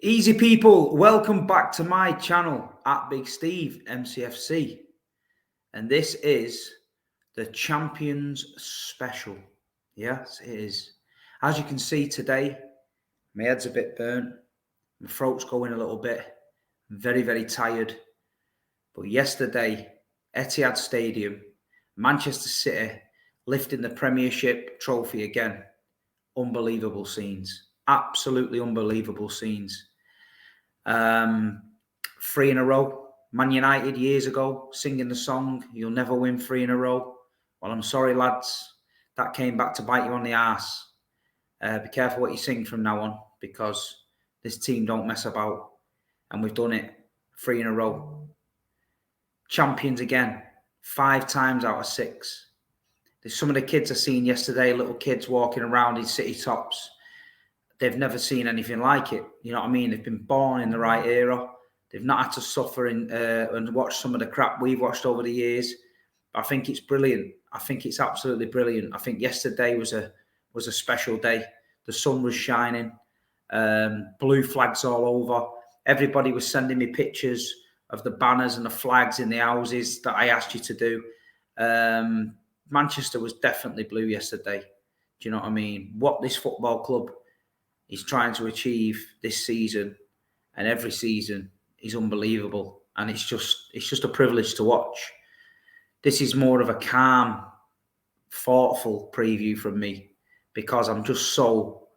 Easy people, welcome back to my channel at Big Steve Mcfc, and this is the Champions Special. Yes, it is. As you can see today, my head's a bit burnt, my throat's going a little bit. I'm very, very tired. But yesterday, Etihad Stadium, Manchester City lifting the Premiership trophy again. Unbelievable scenes, absolutely unbelievable scenes. 3 in a row. Man United years ago singing the song, "You'll never win 3 in a row." Well, I'm sorry, lads. That came back to bite you on the arse. Be careful what you sing from now on, because this team don't mess about. And we've done it 3 in a row. Champions again, 5 times out of 6. There's some of the kids I seen yesterday, little kids walking around in city tops. They've never seen anything like it. You know what I mean? They've been born in the right era. They've not had to suffer and watch some of the crap we've watched over the years. I think it's brilliant. I think it's absolutely brilliant. I think yesterday was a special day. The sun was shining, blue flags all over. Everybody was sending me pictures of the banners and the flags in the houses that I asked you to do. Manchester was definitely blue yesterday. Do you know what I mean? What this football club is trying to achieve this season and every season is unbelievable, and it's just a privilege to watch. This is more of a calm, thoughtful preview from me, because I'm just so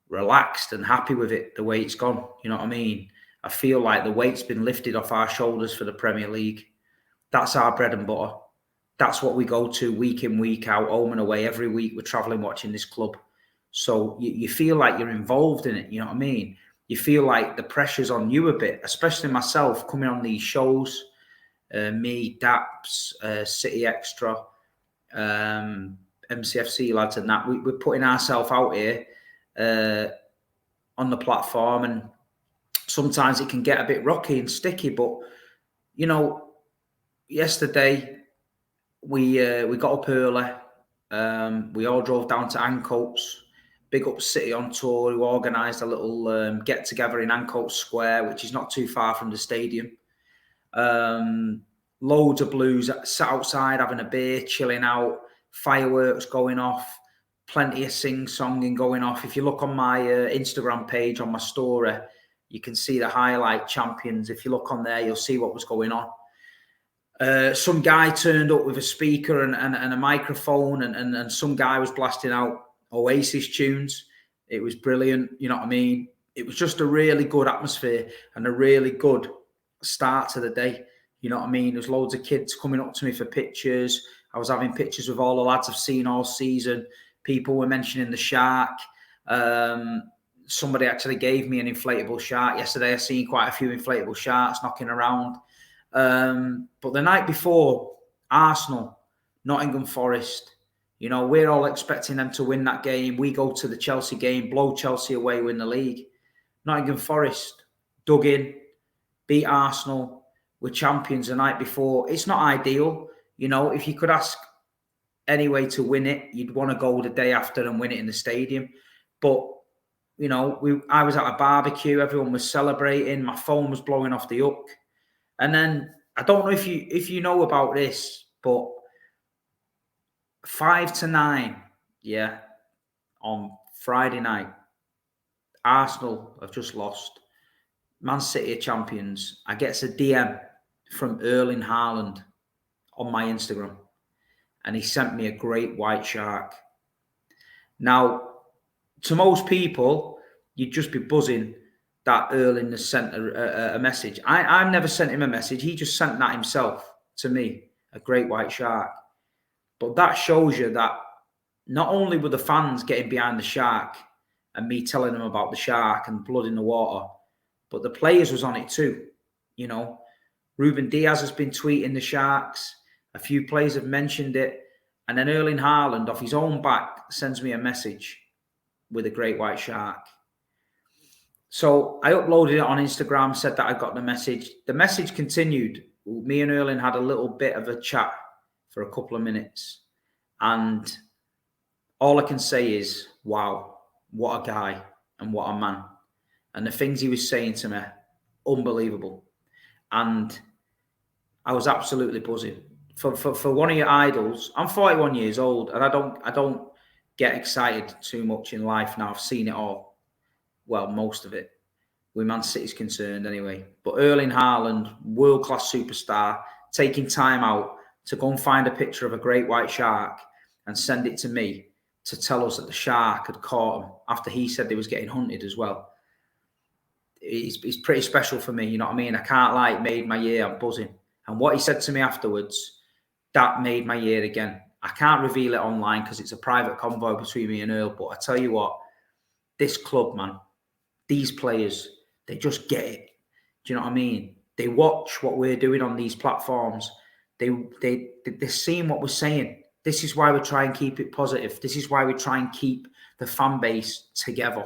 relaxed and happy with it, the way it's gone. You know what I mean? I feel like the weight's been lifted off our shoulders for the Premier League. That's our bread and butter. That's what we go to week in, week out, home and away. Every week we're travelling watching this club. So you feel like you're involved in it, you know what I mean? You feel like the pressure's on you a bit, especially myself coming on these shows, me, Daps, City Extra, MCFC lads and that. We're putting ourselves out here on the platform, and sometimes it can get a bit rocky and sticky. But, you know, yesterday we got up early. We all drove down to Ancoats. Big up City on Tour, who organised a little get-together in Ancoats Square, which is not too far from the stadium. Loads of blues sat outside having a beer, chilling out, fireworks going off, plenty of sing-songing going off. If you look on my Instagram page, on my story, you can see the highlight champions. If you look on there, you'll see what was going on. Some guy turned up with a speaker and a microphone, and some guy was blasting out Oasis tunes. It was brilliant. You know what I mean? It was just a really good atmosphere and a really good start to the day. You know what I mean? There's loads of kids coming up to me for pictures. I was having pictures with all the lads I've seen all season. People were mentioning the shark. Somebody actually gave me an inflatable shark yesterday. I've seen quite a few inflatable sharks knocking around. But the night before, Arsenal, Nottingham Forest, you know, we're all expecting them to win that game. We go to the Chelsea game, blow Chelsea away, win the league. Nottingham Forest dug in, beat Arsenal. We're champions the night before. It's not ideal. You know, if you could ask any way to win it, you'd want to go the day after and win it in the stadium. But, you know, I was at a barbecue. Everyone was celebrating. My phone was blowing off the hook. And then, I don't know if you know about this, but 5-9, yeah, on Friday night, Arsenal have just lost. Man City are champions. I get a DM from Erling Haaland on my Instagram, and he sent me a great white shark. Now, to most people, you'd just be buzzing that Erling has sent a message. I've never sent him a message. He just sent that himself to me, a great white shark. But that shows you that not only were the fans getting behind the shark and me telling them about the shark and blood in the water, but the players was on it too. You know, Ruben Diaz has been tweeting the sharks. A few players have mentioned it. And then Erling Haaland, off his own back, sends me a message with a great white shark. So I uploaded it on Instagram, said that I got the message. The message continued. Me and Erling had a little bit of a chat for a couple of minutes. And all I can say is, wow, what a guy and what a man. And the things he was saying to me, unbelievable. And I was absolutely buzzing. For one of your idols, I'm 41 years old, and I don't get excited too much in life now. I've seen it all. Well, most of it. Where Man City's concerned anyway. But Erling Haaland, world-class superstar, taking time out to go and find a picture of a great white shark and send it to me to tell us that the shark had caught him after he said he was getting hunted as well. It's pretty special for me, you know what I mean? I can't lie, it made my year. I'm buzzing. And what he said to me afterwards, that made my year again. I can't reveal it online because it's a private convo between me and Earl, but I tell you what, this club, man, these players, they just get it. Do you know what I mean? They watch what we're doing on these platforms. They're seeing what we're saying. This is why we try and keep it positive. This is why we try and keep the fan base together.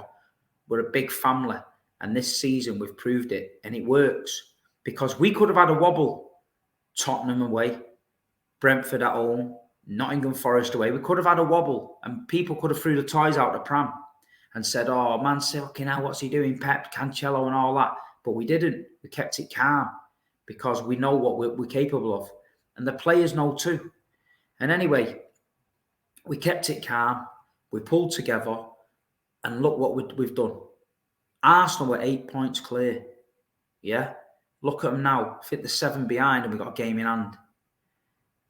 We're a big family. And this season, we've proved it. And it works. Because we could have had a wobble. Tottenham away. Brentford at home. Nottingham Forest away. We could have had a wobble. And people could have threw the toys out the pram. And said, oh, Man City, okay, now what's he doing? Pep, Cancelo and all that. But we didn't. We kept it calm. Because we know what we're capable of. And the players know too. And anyway, we kept it calm. We pulled together. And look what we've done. Arsenal were 8 points clear. Yeah? Look at them now. Fit the 7 behind and we've got a game in hand.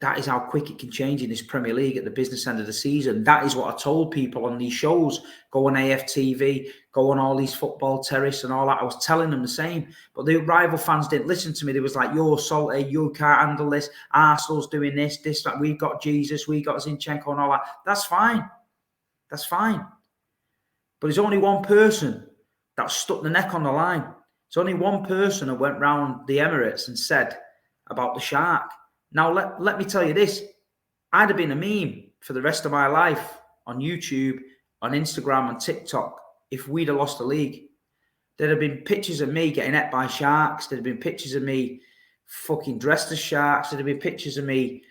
That is how quick it can change in this Premier League at the business end of the season. That is what I told people on these shows. Go on AFTV, go on all these football terrace and all that. I was telling them the same. But the rival fans didn't listen to me. They was like, you're salty, you can't handle this. Arsenal's doing this, that. We've got Jesus, we got Zinchenko and all that. That's fine. That's fine. But there's only one person that stuck the neck on the line. There's only one person that went round the Emirates and said about the shark. Now, let me tell you this. I'd have been a meme for the rest of my life on YouTube, on Instagram, and TikTok if we'd have lost the league. There'd have been pictures of me getting ate by sharks. There'd have been pictures of me fucking dressed as sharks. There'd have been pictures of me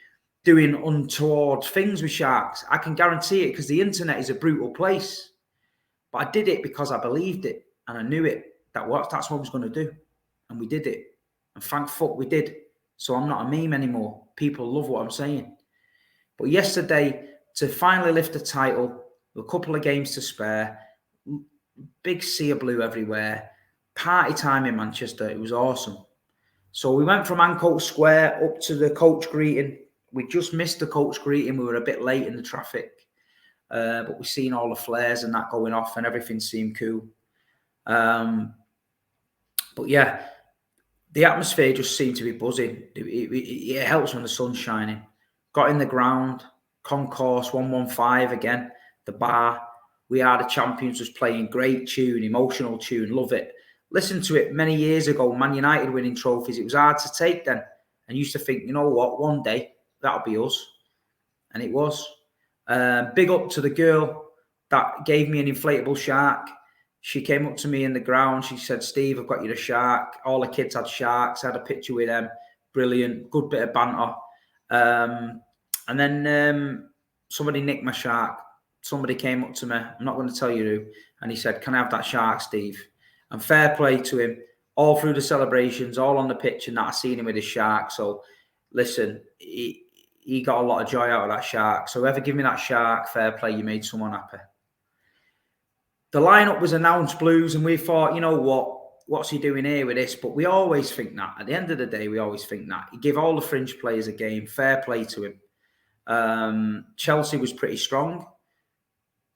doing untoward things with sharks. I can guarantee it because the internet is a brutal place. But I did it because I believed it and I knew it. That's what I was going to do. And we did it. And thank fuck we did. So I'm not a meme anymore. People love what I'm saying. But yesterday, to finally lift the title, a couple of games to spare, big sea of blue everywhere, party time in Manchester, it was awesome. So we went from Ancoats Square up to the coach greeting. We just missed the coach greeting. We were a bit late in the traffic. But we've seen all the flares and that going off and everything seemed cool. But yeah, the atmosphere just seemed to be buzzing. It helps when the sun's shining. Got in the ground, Concourse 115 again, the bar. We Are the Champions was playing, great tune, emotional tune, love it. Listened to it many years ago, Man United winning trophies. It was hard to take then. And used to think, you know what, one day that'll be us. And it was. Big up to the girl that gave me an inflatable shark. She came up to me in the ground. She said, Steve, I've got you a shark. All the kids had sharks. I had a picture with them. Brilliant. Good bit of banter. And then somebody nicked my shark. Somebody came up to me. I'm not going to tell you who. And he said, can I have that shark, Steve? And fair play to him. All through the celebrations, all on the pitch and that, I seen him with his shark. So, listen, he got a lot of joy out of that shark. So whoever gave me that shark, fair play, you made someone happy. The lineup was announced, Blues, and we thought, you know what? What's he doing here with this? But we always think that. At the end of the day, we always think that. He gave all the fringe players a game. Fair play to him. Chelsea was pretty strong,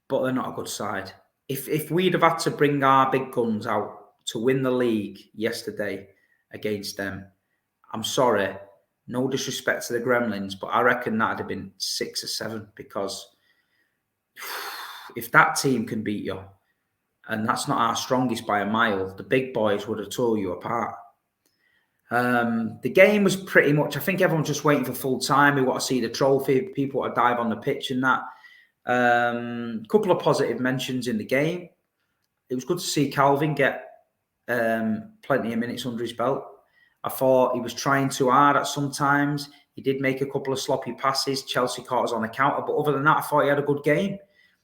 but they're not a good side. If we'd have had to bring our big guns out to win the league yesterday against them, I'm sorry, no disrespect to the Gremlins, but I reckon that'd have been 6 or 7 because if that team can beat you, and that's not our strongest by a mile, the big boys would have tore you apart. The game was pretty much, I think everyone's just waiting for full time. We want to see the trophy. People want to dive on the pitch and that. Couple of positive mentions in the game. It was good to see Calvin get plenty of minutes under his belt. I thought he was trying too hard at some times. He did make a couple of sloppy passes. Chelsea caught us on the counter. But other than that, I thought he had a good game.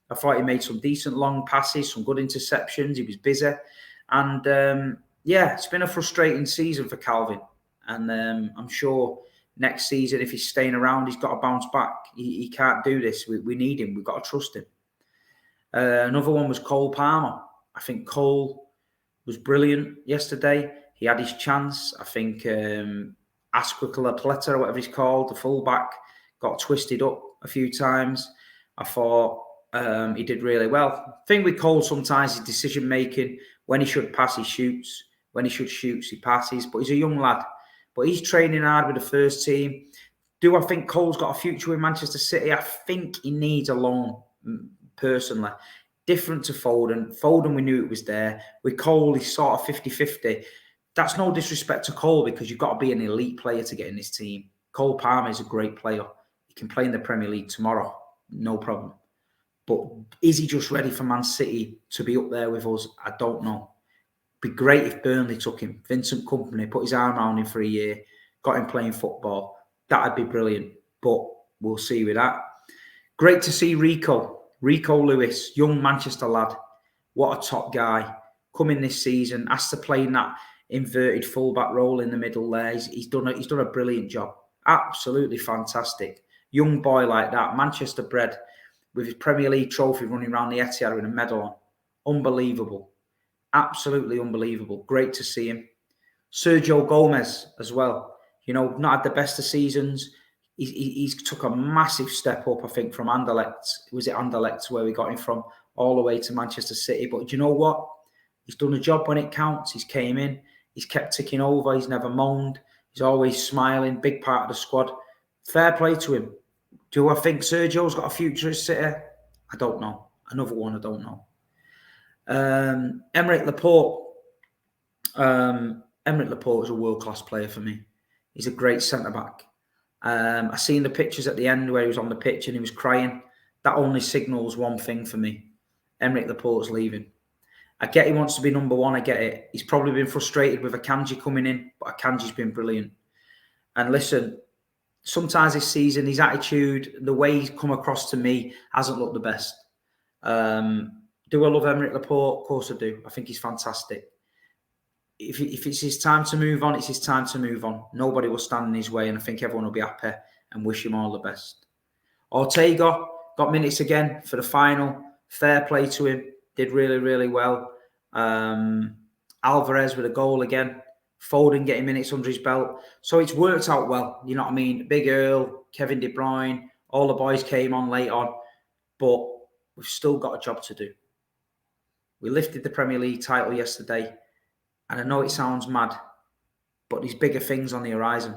I thought he made some decent long passes, some good interceptions. He was busy. And yeah, it's been a frustrating season for Calvin. And I'm sure next season, if he's staying around, he's got to bounce back. He can't do this. We need him. We've got to trust him. Another one was Cole Palmer. I think Cole was brilliant yesterday. He had his chance. I think Asquicula or whatever he's called, the fullback, got twisted up a few times. I thought he did really well. Thing with Cole sometimes is decision making. When he should pass, he shoots. When he should shoot, he passes. But he's a young lad. But he's training hard with the first team. Do I think Cole's got a future with Manchester City? I think he needs a loan, personally. Different to Foden. Foden, we knew it was there. With Cole, he's sort of 50-50. That's no disrespect to Cole, because you've got to be an elite player to get in this team. Cole Palmer is a great player. He can play in the Premier League tomorrow. No problem. But is he just ready for Man City to be up there with us? I don't know. Be great if Burnley took him. Vincent Kompany, put his arm around him for a year, got him playing football. That'd be brilliant. But we'll see with that. Great to see Rico Lewis, young Manchester lad. What a top guy. Coming this season, asked to play in that inverted fullback role in the middle there. He's done a brilliant job. Absolutely fantastic. Young boy like that, Manchester bred, with his Premier League trophy running around the Etihad with a medal on. Unbelievable. Absolutely unbelievable. Great to see him. Sergio Gomez as well. You know, not had the best of seasons. He's took a massive step up, I think, from Anderlecht. Was it Anderlecht where we got him from, all the way to Manchester City? But do you know what? He's done a job when it counts. He's came in. He's kept ticking over. He's never moaned. He's always smiling. Big part of the squad. Fair play to him. Do I think Sergio's got a future at City? I don't know. Another one I don't know. Emerick Laporte. Emerick Laporte is a world-class player for me. He's a great centre-back. I seen the pictures at the end where he was on the pitch and he was crying. That only signals one thing for me. Emerick Laporte's leaving. I get he wants to be number one. I get it. He's probably been frustrated with Akanji coming in, but Akanji's been brilliant. And listen, sometimes this season, his attitude, the way he's come across to me, hasn't looked the best. Do I love Emerick Laporte? Of course I do. I think he's fantastic. If it's his time to move on, it's his time to move on. Nobody will stand in his way, and I think everyone will be happy and wish him all the best. Ortega got minutes again for the final. Fair play to him. Did really, really well. Alvarez with a goal again. Foden getting minutes under his belt. So it's worked out well. You know what I mean? Big Earl, Kevin De Bruyne, all the boys came on late on. But we've still got a job to do. We lifted the Premier League title yesterday. And I know it sounds mad, but there's bigger things on the horizon.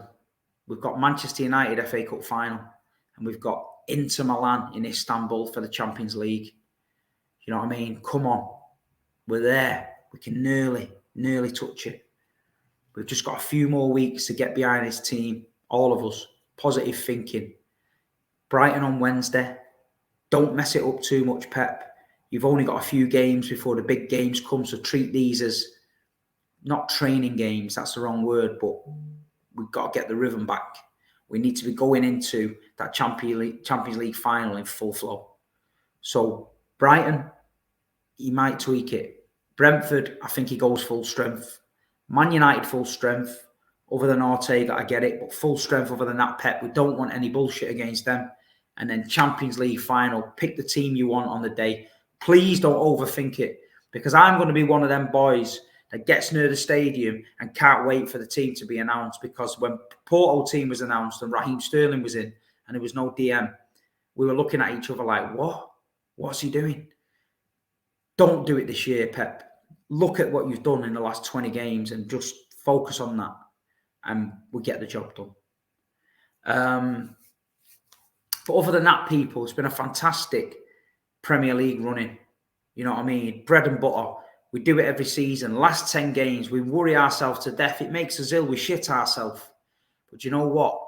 We've got Manchester United FA Cup final, and we've got Inter Milan in Istanbul for the Champions League. You know what I mean? Come on. We're there. We can nearly touch it. We've just got a few more weeks to get behind this team. All of us. Positive thinking. Brighton on Wednesday. Don't mess it up too much, Pep. You've only got a few games before the big games come, so treat these as not training games, that's the wrong word, but we've got to get the rhythm back. We need to be going into that Champions League final in full flow. So Brighton, he might tweak it. Brentford, I think he goes full strength. Man United, full strength. Other than Ortega, I get it, but full strength other than that, Pep. We don't want any bullshit against them. And then Champions League final, pick the team you want on the day. Please don't overthink it, because I'm going to be one of them boys that gets near the stadium and can't wait for the team to be announced, because when Porto team was announced and Raheem Sterling was in and there was no DM, we were looking at each other like, what? What's he doing? Don't do it this year, Pep. Look at what you've done in the last 20 games and just focus on that, and we get the job done. But other than that, people, it's been a fantastic Premier League running. You know what I mean? Bread and butter. We do it every season. Last 10 games, we worry ourselves to death. It makes us ill. We shit ourselves. But you know what?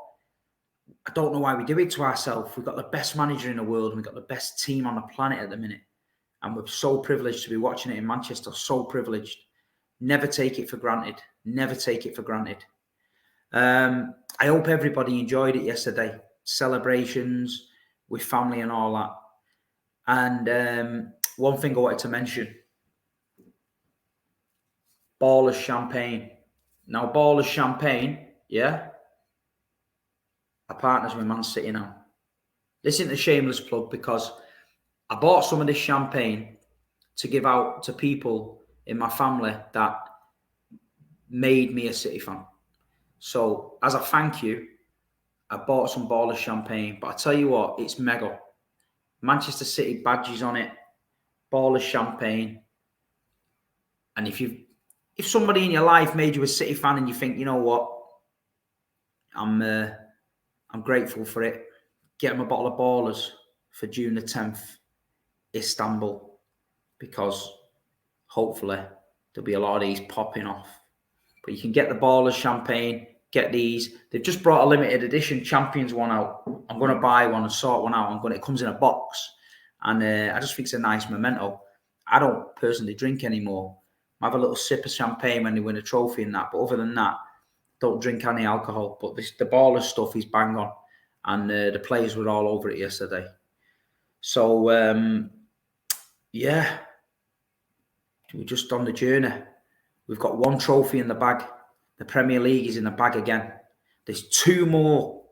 I don't know why we do it to ourselves. We've got the best manager in the world, and we've got the best team on the planet at the minute. And we're so privileged to be watching it in Manchester. So privileged. Never take it for granted. Never take it for granted. I hope everybody enjoyed it yesterday. Celebrations with family and all that. And one thing I wanted to mention. Ballers Champagne. Now, Ballers Champagne, yeah, are partners with Man City now. This isn't a shameless plug because I bought some of this champagne to give out to people in my family that made me a City fan. So, as a thank you, I bought some Ballers Champagne. But I tell you what, it's mega. Manchester City badges on it, Ballers Champagne. And if somebody in your life made you a City fan and you think, you know what, I'm grateful for it, get them a bottle of Ballers for June the 10th, Istanbul, because hopefully there'll be a lot of these popping off. But you can get the Ballers Champagne, get these. They've just brought a limited edition Champions one out. I'm going to buy one and sort one out. It comes in a box. And I just think it's a nice memento. I don't personally drink anymore. I have a little sip of champagne when they win a trophy and that. But other than that, don't drink any alcohol. But the Ballers stuff is bang on. And the players were all over it yesterday. So, yeah, we're just on the journey. We've got one trophy in the bag. The Premier League is in the bag again. There's two more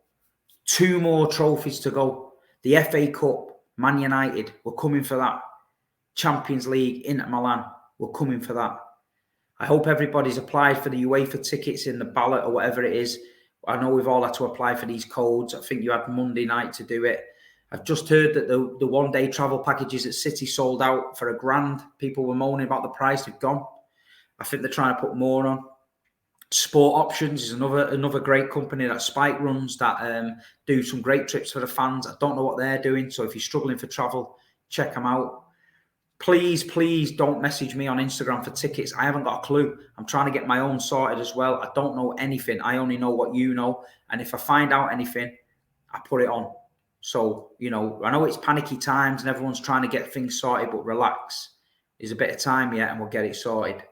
trophies to go. The FA Cup, Man United, we're coming for that. Champions League, Inter Milan, we're coming for that. I hope everybody's applied for the UEFA tickets in the ballot or whatever it is. I know we've all had to apply for these codes. I think you had Monday night to do it. I've just heard that the one-day travel packages at City sold out for £1,000. People were moaning about the price. They've gone. I think they're trying to put more on. Sport Options is another great company that Spike runs that do some great trips for the fans. I don't know what they're doing. So if you're struggling for travel, check them out. Please don't message me on Instagram for tickets. I haven't got a clue. I'm trying to get my own sorted as well. I don't know anything. I only know what you know. And if I find out anything, I put it on. So, I know it's panicky times and everyone's trying to get things sorted, but relax. There's a bit of time yet and we'll get it sorted.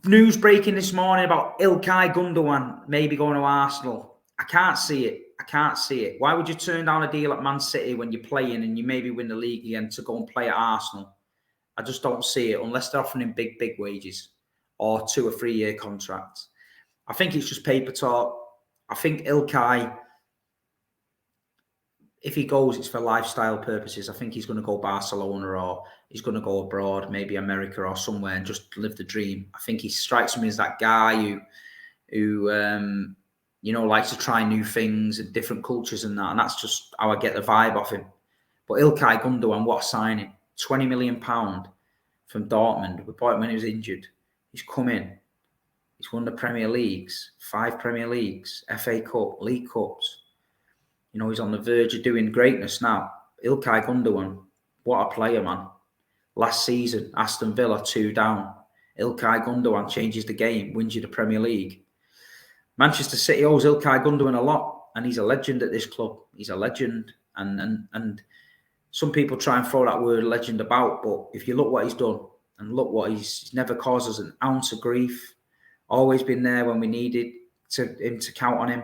News breaking this morning about Ilkay Gundogan maybe going to Arsenal. I can't see it. Why would you turn down a deal at Man City when you're playing and you maybe win the league again to go and play at Arsenal? I just don't see it unless they're offering him big wages or 2 or 3 year contracts. I think it's just paper talk. I think Ilkay, if he goes, it's for lifestyle purposes. I think he's going to go Barcelona or he's going to go abroad, maybe America or somewhere and just live the dream. I think he strikes me as that guy who likes to try new things and different cultures and that. And that's just how I get the vibe off him. But Ilkay Gundogan, what a signing. £20 million from Dortmund. We bought him when he was injured. He's come in. He's won the Premier Leagues, 5 Premier Leagues, FA Cup, League Cups. He's on the verge of doing greatness now. Ilkay Gundogan, what a player, man. Last season, Aston Villa 2 down. Ilkay Gundogan changes the game, wins you the Premier League. Manchester City owes Ilkay Gundogan a lot, and he's a legend at this club. He's a legend, and some people try and throw that word legend about, but if you look what he's done, and look what he's never caused us an ounce of grief, always been there when we needed him to count on him.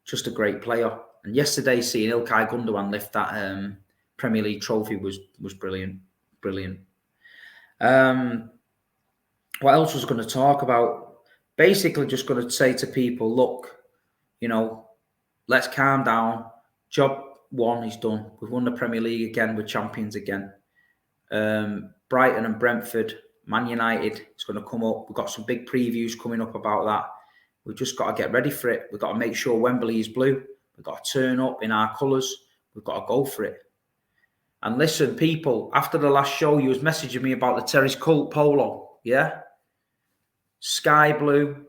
Just a great player. And yesterday, seeing Ilkay Gundogan lift that Premier League trophy was brilliant. Brilliant. What else was I going to talk about? Basically, just going to say to people, look, let's calm down. Job 1 is done. We've won the Premier League again. We're champions again. Brighton and Brentford, Man United, it's going to come up. We've got some big previews coming up about that. We've just got to get ready for it. We've got to make sure Wembley is blue. We've got to turn up in our colours. We've got to go for it. And listen, people, after the last show, you was messaging me about the Terry's Cult polo, yeah? Sky blue,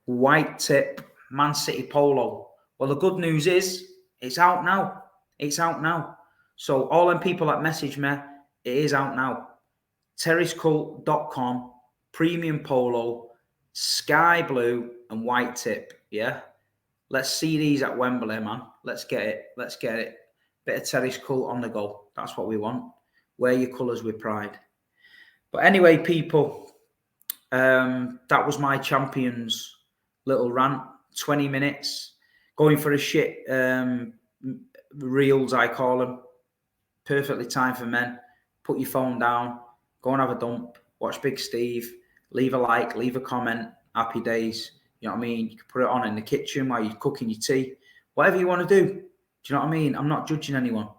white tip, Man City polo. Well, the good news is, it's out now. It's out now. So all them people that message me, it is out now. terryscult.com, premium polo, sky blue and white tip, yeah? Let's see these at Wembley, man. Let's get it. Bit of Terry's Cult on the go. That's what we want. Wear your colours with pride. But anyway, people, that was my Champions little rant. 20 minutes. Going for a shit reels, I call them. Perfectly timed for men. Put your phone down. Go and have a dump. watch Big Steve, leave a like, leave a comment, happy days. You know what I mean? You can put it on in the kitchen while you're cooking your tea, whatever you want to do. Do you know what I mean? I'm not judging anyone,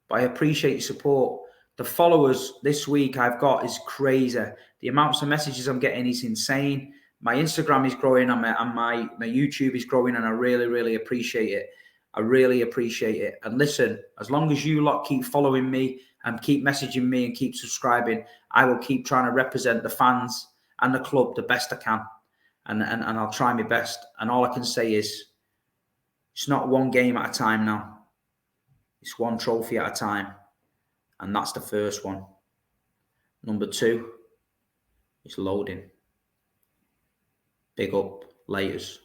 but I appreciate your support. The followers this week I've got is crazy. The amounts of messages I'm getting is insane. My Instagram is growing and my YouTube is growing, and I really, really appreciate it. I really appreciate it. And listen, as long as you lot keep following me and keep messaging me and keep subscribing, I will keep trying to represent the fans and the club the best I can. And I'll try my best. And all I can say is, it's not one game at a time now. It's one trophy at a time. And that's the first one. Number 2 is loading. Big up. Laters.